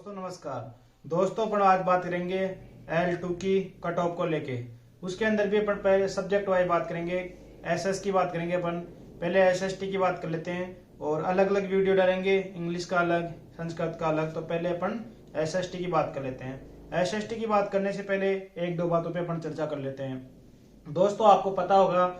दोस्तों नमस्कार। दोस्तों अपन आज बात करेंगे L2 की कट ऑफ को लेके। उसके अंदर भी अपन पहले सब्जेक्ट वाइज बात करेंगे, एसएस की बात करेंगे। अपन पहले एसएसटी की बात कर लेते हैं और अलग अलग वीडियो डालेंगे, इंग्लिश का अलग, संस्कृत का अलग। तो पहले अपन एसएसटी की बात कर लेते हैं। एसएसटी की बात करने से पहले एक दो बातों पे अपन चर्चा कर लेते हैं। दोस्तों आपको पता होगा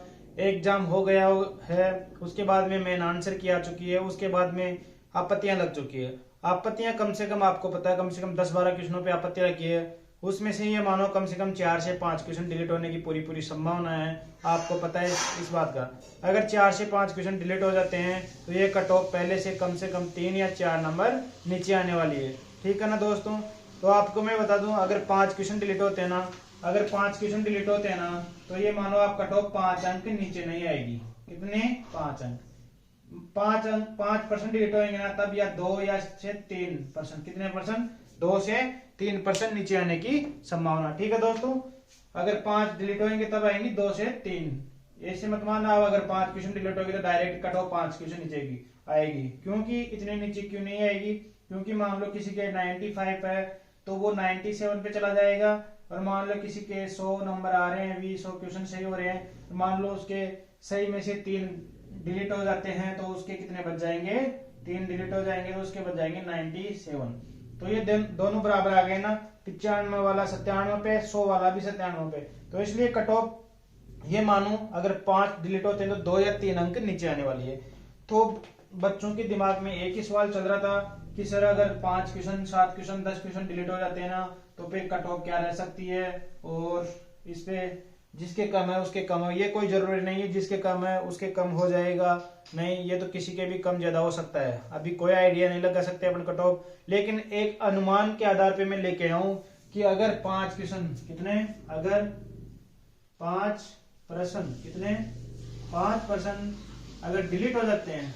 एग्जाम हो गया है, उसके बाद में मेन आंसर की आ चुकी है, उसके बाद में आपत्तियां लग चुकी है। आपत्तियां कम से कम आपको पता है कम से कम 10-12 क्वेश्चनों पे आपत्ति रखी है। उसमें से ये मानो कम से कम 4 से 5 क्वेश्चन डिलीट होने की पूरी संभावना है। आपको पता है इस बात का। अगर 4 से 5 क्वेश्चन डिलीट हो जाते हैं तो ये कट ऑफ पहले से कम 3 या 4 नंबर नीचे आने वाली है। ठीक है ना दोस्तों। तो आपको मैं बता दूं, अगर 5 क्वेश्चन डिलीट होते हैं ना, अगर 5 क्वेश्चन डिलीट होते हैं ना, तो ये मानो आप कट ऑफ 5 अंक नीचे नहीं आएगी। कितने? 5 अंक। 5% डिलीट होंगे ना, तब या 2 या से 3%। कितने परसेंट? 2 से 3% नीचे आने की संभावना। ठीक है दोस्तों। अगर 5 डिलीट होंगे तब आएंगी 2 से 3। ऐसे मत मानना आप अगर 5 क्वेश्चन डिलीट होगी तो डायरेक्ट कट ऑफ 5 क्वेश्चन नीचे आएगी। क्योंकि इतने नीचे क्यों नहीं आएगी? क्योंकि मान लो किसी के 95 है तो वो 97 पे चला जाएगा। और मान लो किसी के 100 नंबर आ रहे हैं, 100 क्वेश्चन सही हो रहे हैं, तो मान लो उसके सही में से 3 डिलीट हो जाते हैं तो उसके कितने बच जाएंगे? 3 डिलीट हो जाएंगे तो उसके बच जाएंगे 97। तो ये दोनों बराबर आ गए ना, 95 वाला 97 पे, 100 वाला भी 97 पे। तो इसलिए कट ऑफ ये मानो अगर 5 डिलीट होते हैं तो 2 या 3 अंक नीचे आने वाली है। तो बच्चों के दिमाग में एक ही सवाल चल रहा था कि सर अगर 5 क्वेश्चन, 7 क्वेश्चन, 10 क्वेश्चन डिलीट हो जाते हैं ना, तो फिर कट ऑफ क्या रह सकती है? और इस पे जिसके कम है उसके कम है, ये कोई जरूरी नहीं है जिसके कम है उसके कम हो जाएगा। नहीं, ये तो किसी के भी कम ज्यादा हो सकता है। अभी कोई आइडिया नहीं लगा सकते अपन कट ऑफ, लेकिन एक अनुमान के आधार पे मैं लेके आऊं कि अगर 5 क्वेश्चन, कितने? अगर 5 प्रश्न, कितने? 5 प्रश्न अगर डिलीट हो जाते हैं,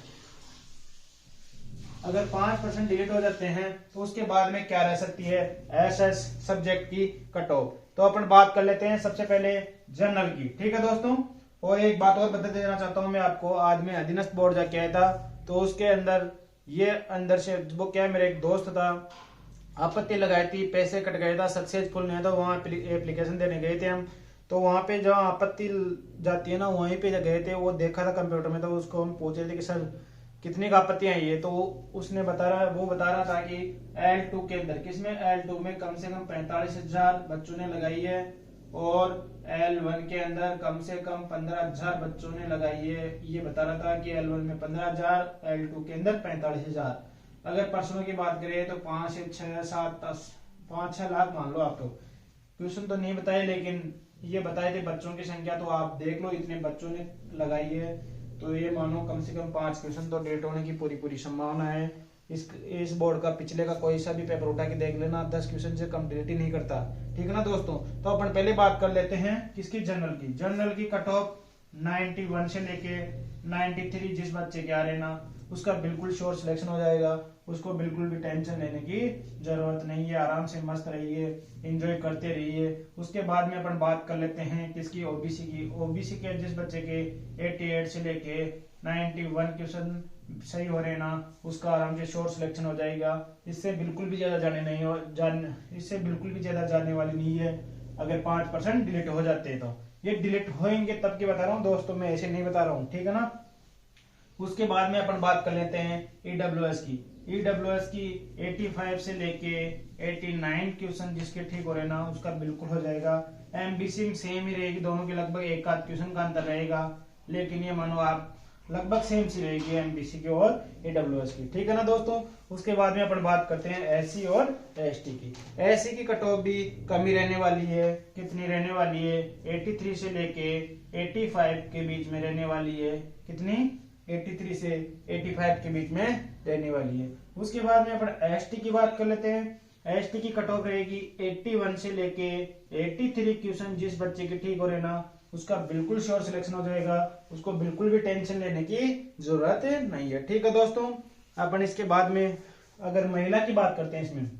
अगर 5% डिलीट हो जाते हैं तो उसके बाद में क्या रह सकती है? एसएस सब्जेक्ट की कट ऑफ। तो अपन बात कर लेते हैं सबसे पहले जनरल की। ठीक है दोस्तों। और एक बात और बता देना चाहता हूं मैं आपको, आज मैं अधीनस्थ बोर्ड जाके आया था तो उसके अंदर ये अंदर से वो क्या, मेरे एक दोस्त था, आपत्ति लगाई थी, पैसे कट गए था, सक्सेसफुल नहीं था। वहां एप्लीकेशन देने गए थे हम, तो वहां पे जहाँ आपत्ति जाती है ना, वहीं पे गए थे। वो देखा था कंप्यूटर में, तो उसको हम पूछ रहे थे कि सर कितनी का आपत्ति आई है? तो उसने वो बता रहा था कि L2 के अंदर, किसमें? L2 में कम से कम 45,000 बच्चों ने लगाई है और L1 के अंदर कम से कम 15,000 बच्चों ने लगाई है। ये बता रहा था कि L1 में 15,000, L2 के अंदर 45,000। अगर पर्सनों की बात करें तो 5 से 6, 7, 10, 5-6 लाख मान लो आप। तो क्वेश्चन तो नहीं बताए, लेकिन ये बताए थे बच्चों की संख्या। तो आप देख लो इतने बच्चों ने लगाई है, तो ये मानो कम से कम 5 क्वेश्चन तो डिलीट होने की पूरी संभावना है। इस बोर्ड का पिछले का कोई सा भी पेपर उठा के देख लेना, 10 क्वेश्चन से कम डिलीट ही नहीं करता। ठीक है ना दोस्तों। तो अपन पहले बात कर लेते हैं किसकी? जनरल की। जनरल की कट ऑफ 91 से लेके 93 जिस बच्चे के आ रहे ना, उसका बिल्कुल श्योर सिलेक्शन हो जाएगा। उसको बिल्कुल भी टेंशन लेने की जरूरत नहीं है। आराम से मस्त रहिए, एंजॉय करते रहिए। उसके बाद में अपन बात कर लेते हैं किसकी? ओबीसी की। ओबीसी के जिस बच्चे के 88 से लेके 91 क्वेश्चन सही हो रहे ना, उसका आराम से श्योर सिलेक्शन हो जाएगा। इससे बिल्कुल भी ज्यादा इससे बिल्कुल भी ज्यादा जाने वाली नहीं है। अगर 5% डिलीट हो जाते हैं तो ये डिलीट होंगे तब की बता रहा हूँ दोस्तों, मैं ऐसे नहीं बता रहा हूँ। ठीक है ना। उसके बाद में अपन बात कर लेते हैं ईडब्ल्यूएस की। ईडब्ल्यूएस की 85 से लेके 89 क्वेश्चन जिसके ठीक हो रहे ना, उसका बिल्कुल हो जाएगा। एमबीसी में सेम ही रहेगी, दोनों के लगभग एक आध क्वेश्चन का अंतर रहेगा, लेकिन ये मानो आप लगभग सेम सी रहेगी एमबीसी की और ईडब्ल्यूएस की। ठीक है ना दोस्तों। उसके बाद में अपन बात करते हैं एससी और एसटी की। एससी की कट ऑफ भी कमी रहने वाली है। कितनी रहने वाली है? 83 से लेके 85 के बीच में रहने वाली है। कितनी? 83 से 85 के बीच में रहने वाली है। उसके बाद में अपन एसटी की बात कर लेते हैं। एसटी की कट ऑफ रहेगी 81 से लेके 83 क्वेश्चन जिस बच्चे के ठीक हो रहे ना, उसका बिल्कुल श्योर सिलेक्शन हो जाएगा। उसको बिल्कुल भी टेंशन लेने की जरूरत नहीं है। ठीक है दोस्तों। अपन इसके बाद में अगर महिला की बात करते हैं, इसमें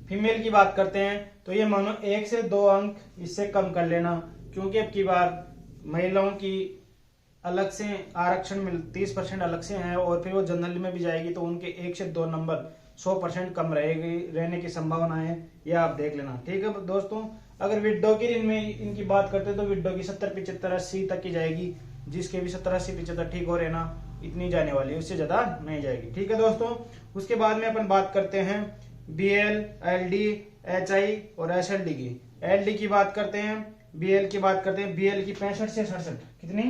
फीमेल की बात करते हैं, तो ये मानो 1 से 2 अंक इससे कम कर लेना, क्योंकि अब की बार महिलाओं की अलग से आरक्षण 30% अलग से है और फिर वो जनरल में भी जाएगी तो उनके 1 से 2 नंबर 100% कम रहेगी, रहने की संभावना है, ये आप देख लेना। ठीक है दोस्तों, अगर विंडो की इनमें इनकी बात करते हैं तो विंडो की 70, 75, 80 तक की जाएगी, जिसके भी 70, 80, 75 ठीक हो रहे ना, इतनी जाने वाली है, उससे ज्यादा नहीं जाएगी। ठीक है दोस्तों, उसके बाद में अपन बात करते हैं BL, LD, HI और SLD की। LD की बात करते हैं, BL की बात करते हैं। BL की 65 से 67, कितनी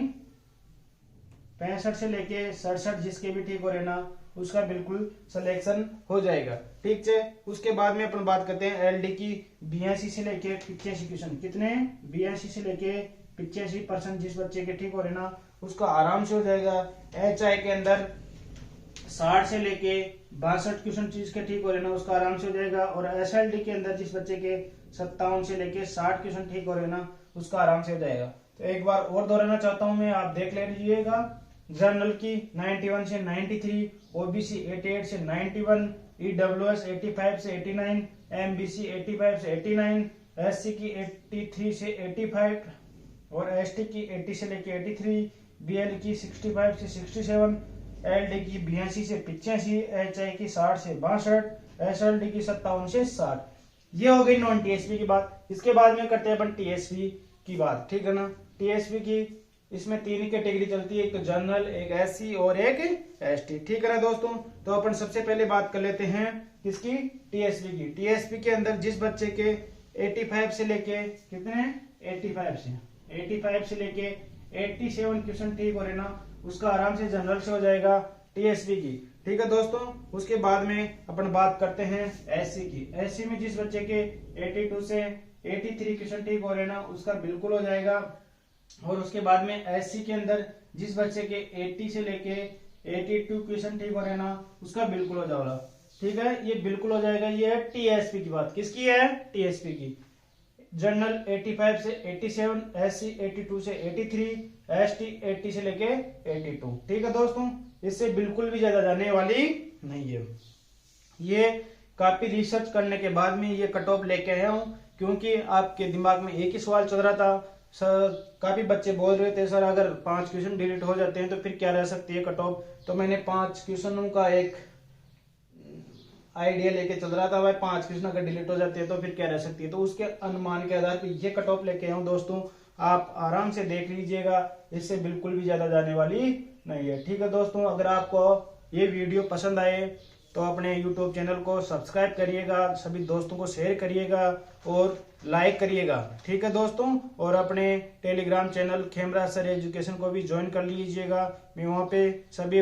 65 से लेके 67, जिसके भी ठीक हो रहे ना, उसका बिल्कुल सिलेक्शन हो जाएगा। ठीक है, उसके बाद में अपन बात करते हैं LD की 82 से लेके 85 क्वेश्चन, कितने 82 से लेके 85%, जिस बच्चे के ठीक हो रहे ना, उसका आराम से हो जाएगा। HI के अंदर 60 से लेके 62 क्वेश्चन चीज के ठीक हो रहे ना, उसका आराम से हो जाएगा। और SLD के अंदर जिस बच्चे के 57 से लेके 60 क्वेश्चन ठीक हो रहे ना, उसका आराम से हो जाएगा। तो एक बार और दोहराना चाहता हूं मैं, आप देख लीजिएगा। जनरल की 91 से 93, OBC 88 से 91, EWS 85 से 89, MBC 85 से 89, SC की 83 से 85 और ST की 80 से लेके 83, BL की 65 से 67, LD की 82 से 85, HI की 60 से 62, SLD की 57 से 60। ये हो गई नॉन TSP की बात। इसके बाद में करते हैं अपन TSP की बात। ठीक है ना, TSP की इसमें 3 कैटेगरी चलती है, एक तो जनरल, एक SC और एक ST। ठीक है ना दोस्तों, तो अपन सबसे पहले बात कर लेते हैं किसकी, TSP की। TSP के अंदर जिस बच्चे के 85 से लेके कितने 85 से लेके 87 क्वेश्चन ठीक हो रहे ना, उसका आराम से जनरल से हो जाएगा TSP की। ठीक है दोस्तों, उसके बाद में अपन बात करते हैं SC की। SC में जिस बच्चे के 82 से 83 क्वेश्चन ठीक हो रहे ना, उसका बिल्कुल हो जाएगा। और उसके बाद में SC के अंदर जिस बच्चे के 80 से लेके 82 क्वेश्चन ठीक हो रहे ना, उसका बिल्कुल हो जाएगा। ठीक है, ये बिल्कुल हो जाएगा। ये है TSP की बात। किसकी है, TSP की। जनरल 85 से 87, SC 82 से 83, ST 80 से लेके 82। ठीक है दोस्तों, इससे बिल्कुल भी ज्यादा जाने वाली नहीं है। ये काफी रिसर्च करने के बाद में ये कट ऑफ लेके आया हूं, क्योंकि आपके दिमाग में एक ही सवाल चल रहा था। काफी बच्चे बोल रहे थे सर अगर 5 क्वेश्चन डिलीट हो जाते हैं तो फिर क्या रह सकती है कट ऑफ। तो मैंने 5 क्वेश्चनों का एक आइडिया लेके चल रहा था, भाई 5 क्वेश्चन अगर डिलीट हो जाते हैं तो फिर क्या रह सकती है। तो उसके अनुमान के आधार पर ये कट ऑफ लेके आया हूं दोस्तों, आप आराम से देख लीजिएगा, इससे बिल्कुल भी ज्यादा जाने वाली नहीं है। ठीक है दोस्तों, अगर आपको ये वीडियो पसंद आए तो अपने YouTube चैनल को सब्सक्राइब करिएगा, सभी दोस्तों को शेयर करिएगा और लाइक करिएगा। ठीक है दोस्तों, और अपने Telegram channel Khemraj sir education को भी ज्वाइन कर लीजिएगा। मैं वहाँ पे सभी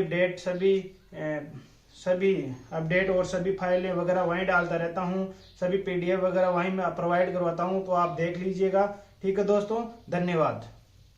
अपडेट और सभी फाइलें वगैरह वहीं डालता रहता हूँ, सभी PDF वगैरह वहीं मैं प्रोवाइड करवाता हूँ, तो आप देख लीजिएगा। ठीक है दोस्तों, धन्यवाद।